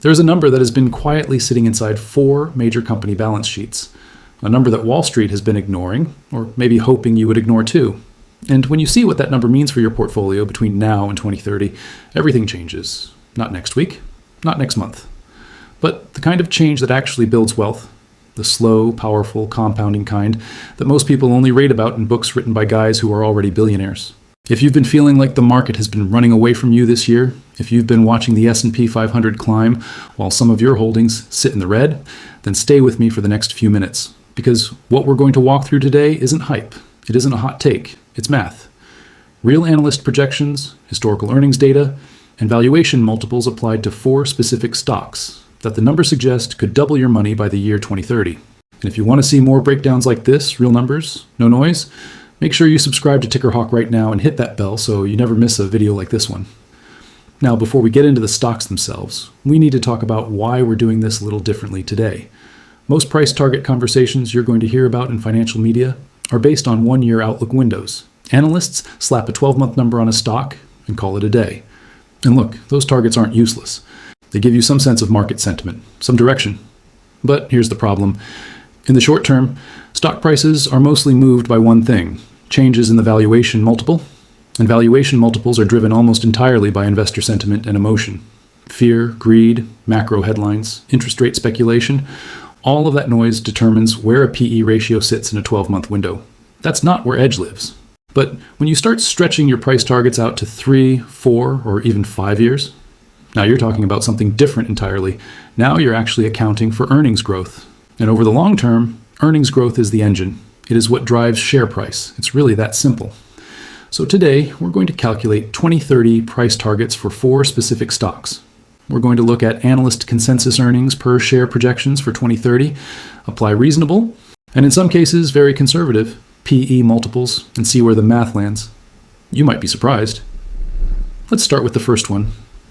There's a number that has been quietly sitting inside 4 major company balance sheets, a number that Wall Street has been ignoring, or maybe hoping you would ignore too. And when you see what that number means for your portfolio between now and 2030, everything changes. Not next week, not next month, but the kind of change that actually builds wealth, the slow, powerful, compounding kind that most people only read about in books written by guys who are already billionaires. If you've been feeling like the market has been running away from you this year, if you've been watching the S&P 500 climb while some of your holdings sit in the red, then stay with me for the next few minutes, because what we're going to walk through today isn't hype, it isn't a hot take, it's math. Real analyst projections, historical earnings data, and valuation multiples applied to 4 specific stocks that the numbers suggest could double your money by the year 2030. And if you want to see more breakdowns like this, real numbers, no noise, make sure you subscribe to Tickerhawk right now and hit that bell so you never miss a video like this one. Now, before we get into the stocks themselves, we need to talk about why we're doing this a little differently today. Most price target conversations you're going to hear about in financial media are based on 1-year outlook windows. Analysts slap a 12-month number on a stock and call it a day. And look, those targets aren't useless. They give you some sense of market sentiment, some direction. But here's the problem. In the short term, stock prices are mostly moved by one thing: changes in the valuation multiple. And valuation multiples are driven almost entirely by investor sentiment and emotion. Fear, greed, macro headlines, interest rate speculation, all of that noise determines where a PE ratio sits in a 12-month window. That's not where Edge lives. But when you start stretching your price targets out to 3, 4, or even 5 years, now you're talking about something different entirely. Now you're actually accounting for earnings growth. And over the long term, earnings growth is the engine. It is what drives share price. It's really that simple. So today, we're going to calculate 2030 price targets for 4 specific stocks. We're going to look at analyst consensus earnings per share projections for 2030, apply reasonable, and in some cases very conservative, PE multiples, and see where the math lands. You might be surprised. Let's start with the first one.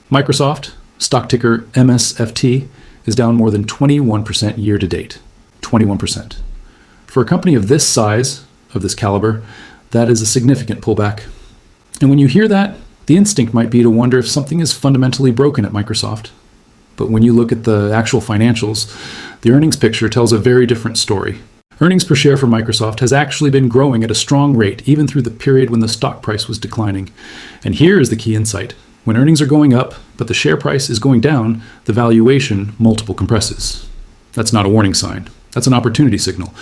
Microsoft, stock ticker MSFT, is down more than 21% year to date. 21%. For a company of this size, of this caliber, that is a significant pullback. And when you hear that, the instinct might be to wonder if something is fundamentally broken at Microsoft. But when you look at the actual financials, the earnings picture tells a very different story. Earnings per share for Microsoft has actually been growing at a strong rate, even through the period when the stock price was declining. And here is the key insight. When earnings are going up, but the share price is going down, the valuation multiple compresses. That's not a warning sign. That's an opportunity signal.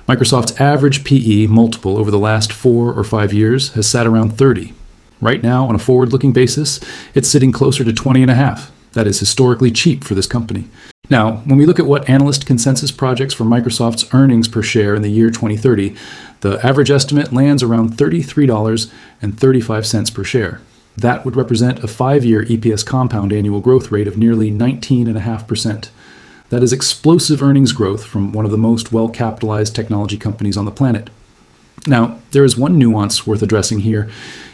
Microsoft's average PE multiple over the last 4 or 5 years has sat around 30. Right now, on a forward-looking basis, it's sitting closer to 20.5. That is historically cheap for this company. Now, when we look at what analyst consensus projects for Microsoft's earnings per share in the year 2030, the average estimate lands around $33.35 per share. That would represent a 5-year EPS compound annual growth rate of nearly 19.5%. That is explosive earnings growth from one of the most well-capitalized technology companies on the planet. Now, there is one nuance worth addressing here.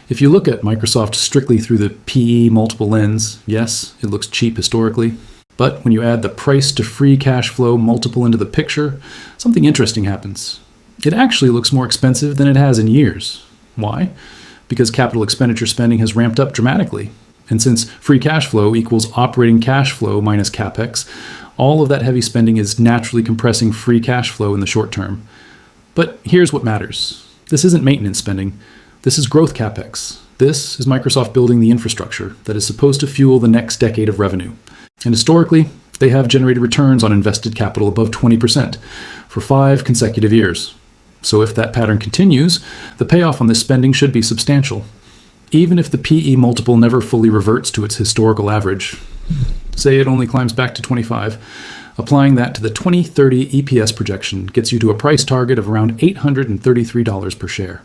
If you look at Microsoft strictly through the PE multiple lens, yes, it looks cheap historically. But when you add the price to free cash flow multiple into the picture, something interesting happens. It actually looks more expensive than it has in years. Why? Because capital expenditure spending has ramped up dramatically. And since free cash flow equals operating cash flow minus capex, all of that heavy spending is naturally compressing free cash flow in the short term. But here's what matters. This isn't maintenance spending. This is growth capex. This is Microsoft building the infrastructure that is supposed to fuel the next decade of revenue. And historically, they have generated returns on invested capital above 20% for 5 consecutive years. So if that pattern continues, the payoff on this spending should be substantial. Even if the PE multiple never fully reverts to its historical average, say it only climbs back to 25, applying that to the 2030 EPS projection gets you to a price target of around $833 per share.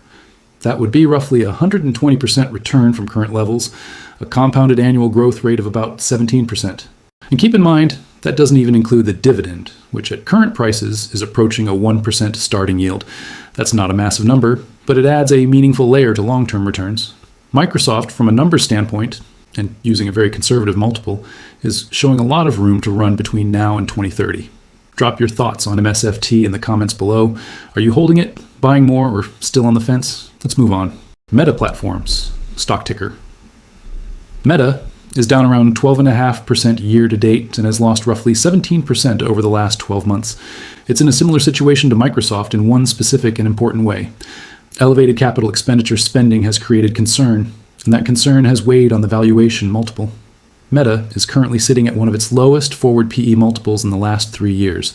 That would be roughly a 120% return from current levels, a compounded annual growth rate of about 17%. And keep in mind, that doesn't even include the dividend, which at current prices is approaching a 1% starting yield. That's not a massive number, but it adds a meaningful layer to long-term returns. Microsoft, from a numbers standpoint, and using a very conservative multiple, is showing a lot of room to run between now and 2030. Drop your thoughts on MSFT in the comments below. Are you holding it, buying more, or still on the fence? Let's move on. Meta Platforms, stock ticker. Meta is down around 12.5% year to date and has lost roughly 17% over the last 12 months. It's in a similar situation to Microsoft in one specific and important way. Elevated capital expenditure spending has created concern, and that concern has weighed on the valuation multiple. Meta is currently sitting at one of its lowest forward PE multiples in the last 3 years.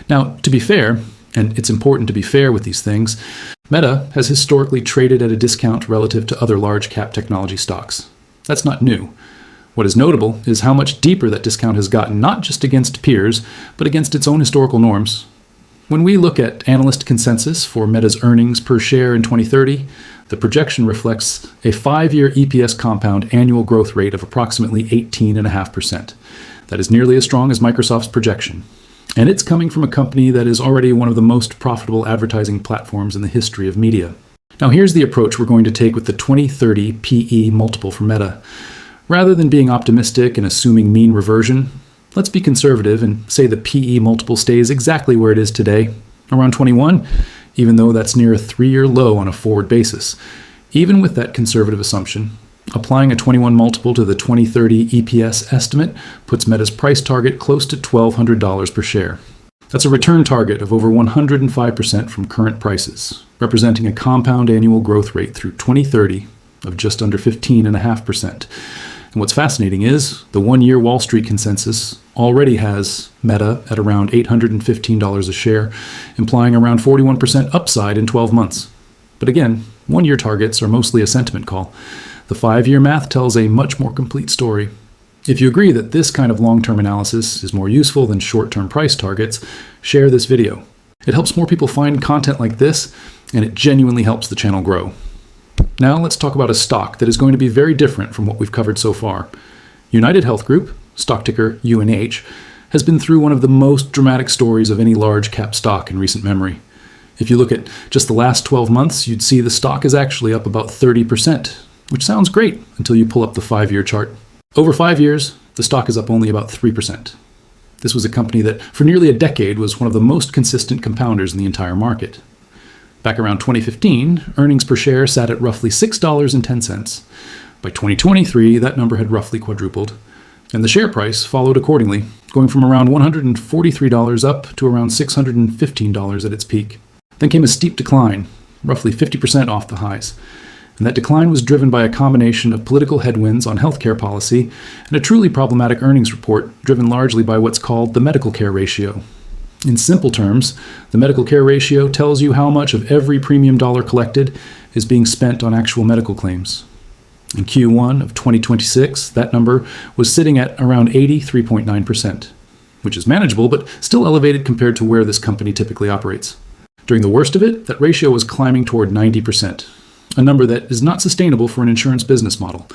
Now, to be fair, and it's important to be fair with these things, Meta has historically traded at a discount relative to other large cap technology stocks. That's not new. What is notable is how much deeper that discount has gotten, not just against peers, but against its own historical norms. When we look at analyst consensus for Meta's earnings per share in 2030, the projection reflects a 5-year EPS compound annual growth rate of approximately 18.5%. That is nearly as strong as Microsoft's projection. And it's coming from a company that is already one of the most profitable advertising platforms in the history of media. Now here's the approach we're going to take with the 2030 PE multiple for Meta. Rather than being optimistic and assuming mean reversion, let's be conservative and say the PE multiple stays exactly where it is today, around 21, even though that's near a 3-year low on a forward basis. Even with that conservative assumption, applying a 21 multiple to the 2030 EPS estimate puts Meta's price target close to $1,200 per share. That's a return target of over 105% from current prices, representing a compound annual growth rate through 2030 of just under 15.5%. And what's fascinating is the 1-year Wall Street consensus already has Meta at around $815 a share, implying around 41% upside in 12 months. But again, 1-year targets are mostly a sentiment call. The 5-year math tells a much more complete story. If you agree that this kind of long-term analysis is more useful than short-term price targets, share this video. It helps more people find content like this, and it genuinely helps the channel grow. Now let's talk about a stock that is going to be very different from what we've covered so far. United Health Group, stock ticker UNH, has been through one of the most dramatic stories of any large cap stock in recent memory. If you look at just the last 12 months, you'd see the stock is actually up about 30%, which sounds great until you pull up the 5-year chart. Over 5 years, the stock is up only about 3%. This was a company that for nearly a decade was one of the most consistent compounders in the entire market. Back around 2015, earnings per share sat at roughly $6.10. By 2023, that number had roughly quadrupled, and the share price followed accordingly, going from around $143 up to around $615 at its peak. Then came a steep decline, roughly 50% off the highs, and that decline was driven by a combination of political headwinds on healthcare policy and a truly problematic earnings report driven largely by what's called the medical care ratio. In simple terms, the medical care ratio tells you how much of every premium dollar collected is being spent on actual medical claims. In Q1 of 2026, that number was sitting at around 83.9%, which is manageable but still elevated compared to where this company typically operates. During the worst of it, that ratio was climbing toward 90%, a number that is not sustainable for an insurance business model.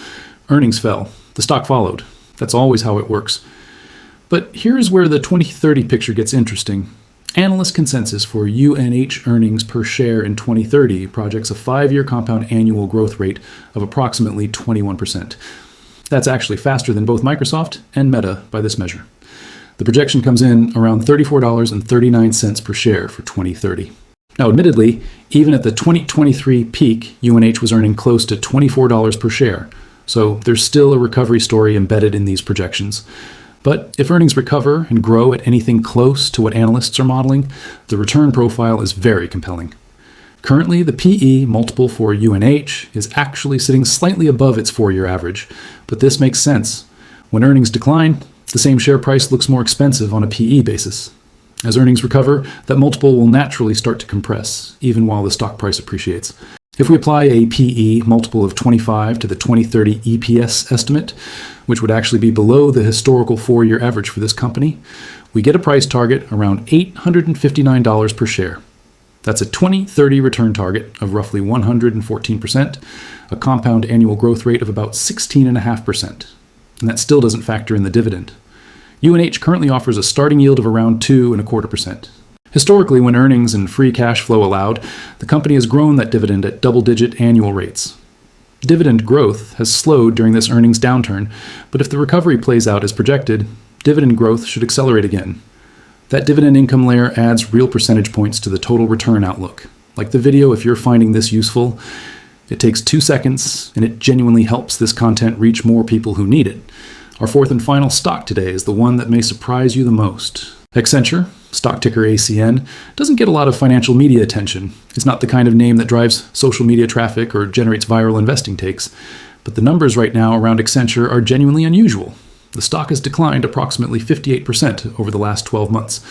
Earnings fell, the stock followed. That's always how it works. But here's where the 2030 picture gets interesting. Analyst consensus for UNH earnings per share in 2030 projects a 5-year compound annual growth rate of approximately 21%. That's actually faster than both Microsoft and Meta by this measure. The projection comes in around $34.39 per share for 2030. Now, admittedly, even at the 2023 peak, UNH was earning close to $24 per share, so there's still a recovery story embedded in these projections. But if earnings recover and grow at anything close to what analysts are modeling, the return profile is very compelling. Currently, the PE multiple for UNH is actually sitting slightly above its 4-year average, but this makes sense. When earnings decline, the same share price looks more expensive on a PE basis. As earnings recover, that multiple will naturally start to compress, even while the stock price appreciates. If we apply a PE multiple of 25 to the 2030 EPS estimate, which would actually be below the historical 4-year average for this company, we get a price target around $859 per share. That's a 2030 return target of roughly 114%, a compound annual growth rate of about 16.5%. And that still doesn't factor in the dividend. UNH currently offers a starting yield of around 2.25%. Historically, when earnings and free cash flow allowed, the company has grown that dividend at double-digit annual rates. Dividend growth has slowed during this earnings downturn, but if the recovery plays out as projected, dividend growth should accelerate again. That dividend income layer adds real percentage points to the total return outlook. Like the video, if you're finding this useful, It takes 2 seconds, and it genuinely helps this content reach more people who need it. Our fourth and final stock today is the one that may surprise you the most. Accenture, stock ticker ACN, doesn't get a lot of financial media attention. It's not the kind of name that drives social media traffic or generates viral investing takes. But the numbers right now around Accenture are genuinely unusual. The stock has declined approximately 58% over the last 12 months.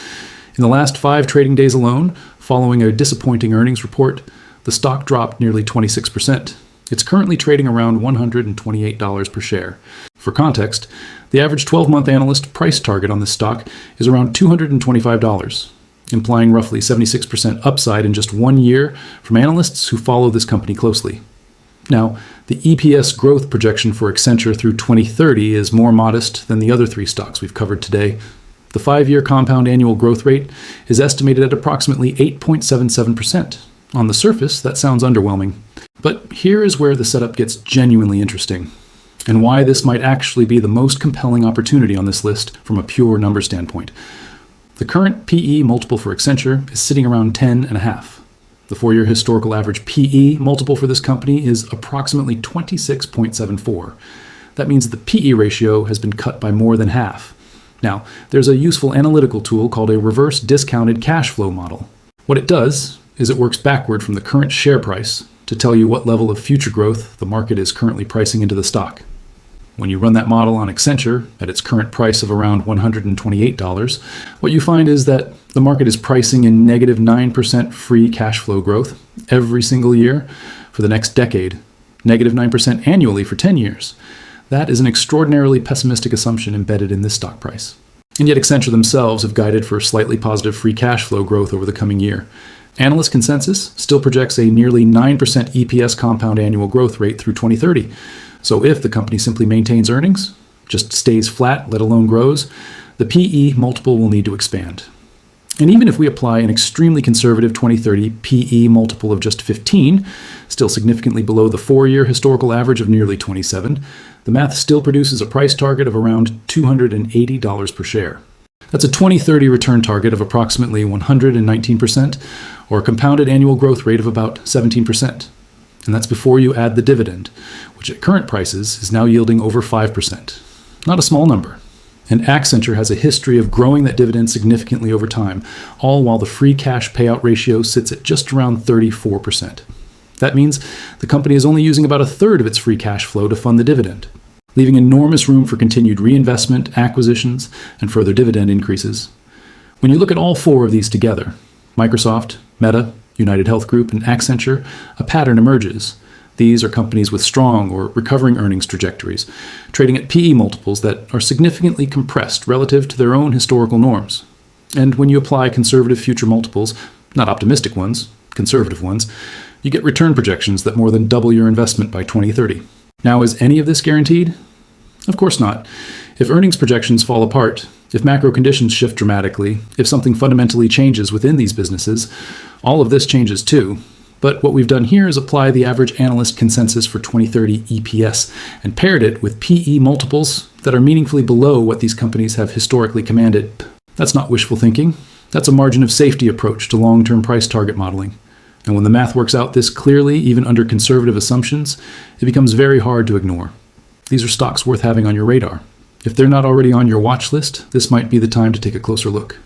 In the last 5 trading days alone, following a disappointing earnings report, the stock dropped nearly 26%. It's currently trading around $128 per share. For context, the average 12-month analyst price target on this stock is around $225, implying roughly 76% upside in just 1 year from analysts who follow this company closely. Now, the EPS growth projection for Accenture through 2030 is more modest than the other 3 stocks we've covered today. The 5-year compound annual growth rate is estimated at approximately 8.77%. On the surface, that sounds underwhelming. But here is where the setup gets genuinely interesting, and why this might actually be the most compelling opportunity on this list from a pure number standpoint. The current PE multiple for Accenture is sitting around 10.5. The 4-year historical average PE multiple for this company is approximately 26.74. That means the PE ratio has been cut by more than half. Now, there's a useful analytical tool called a reverse discounted cash flow model. What it does is it works backward from the current share price to tell you what level of future growth the market is currently pricing into the stock. When you run that model on Accenture at its current price of around $128, what you find is that the market is pricing in negative 9% free cash flow growth every single year for the next decade, negative 9% annually for 10 years. That is an extraordinarily pessimistic assumption embedded in this stock price. And yet Accenture themselves have guided for slightly positive free cash flow growth over the coming year. Analyst consensus still projects a nearly 9% EPS compound annual growth rate through 2030. So if the company simply maintains earnings, just stays flat, let alone grows, the PE multiple will need to expand. And even if we apply an extremely conservative 2030 PE multiple of just 15, still significantly below the 4-year historical average of nearly 27, the math still produces a price target of around $280 per share. That's a 2030 return target of approximately 119%, or a compounded annual growth rate of about 17%. And that's before you add the dividend, which at current prices is now yielding over 5%. Not a small number. And Accenture has a history of growing that dividend significantly over time, all while the free cash payout ratio sits at just around 34%. That means the company is only using about a third of its free cash flow to fund the dividend, leaving enormous room for continued reinvestment, acquisitions, and further dividend increases. When you look at all 4 of these together, Microsoft, Meta, United Health Group, and Accenture, a pattern emerges. These are companies with strong or recovering earnings trajectories, trading at PE multiples that are significantly compressed relative to their own historical norms. And when you apply conservative future multiples, not optimistic ones, conservative ones, you get return projections that more than double your investment by 2030. Now, is any of this guaranteed? Of course not. If earnings projections fall apart, if macro conditions shift dramatically, if something fundamentally changes within these businesses, all of this changes too. But what we've done here is apply the average analyst consensus for 2030 EPS and paired it with PE multiples that are meaningfully below what these companies have historically commanded. That's not wishful thinking. That's a margin of safety approach to long-term price target modeling. And when the math works out this clearly, even under conservative assumptions, it becomes very hard to ignore. These are stocks worth having on your radar. If they're not already on your watch list, this might be the time to take a closer look.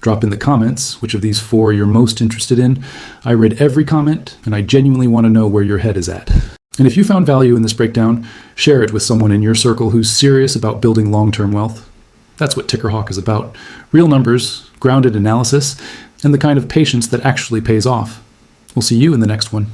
Drop in the comments which of these 4 you're most interested in. I read every comment, and I genuinely want to know where your head is at. And if you found value in this breakdown, share it with someone in your circle who's serious about building long-term wealth. That's what Tickerhawk is about. Real numbers, grounded analysis, and the kind of patience that actually pays off. We'll see you in the next one.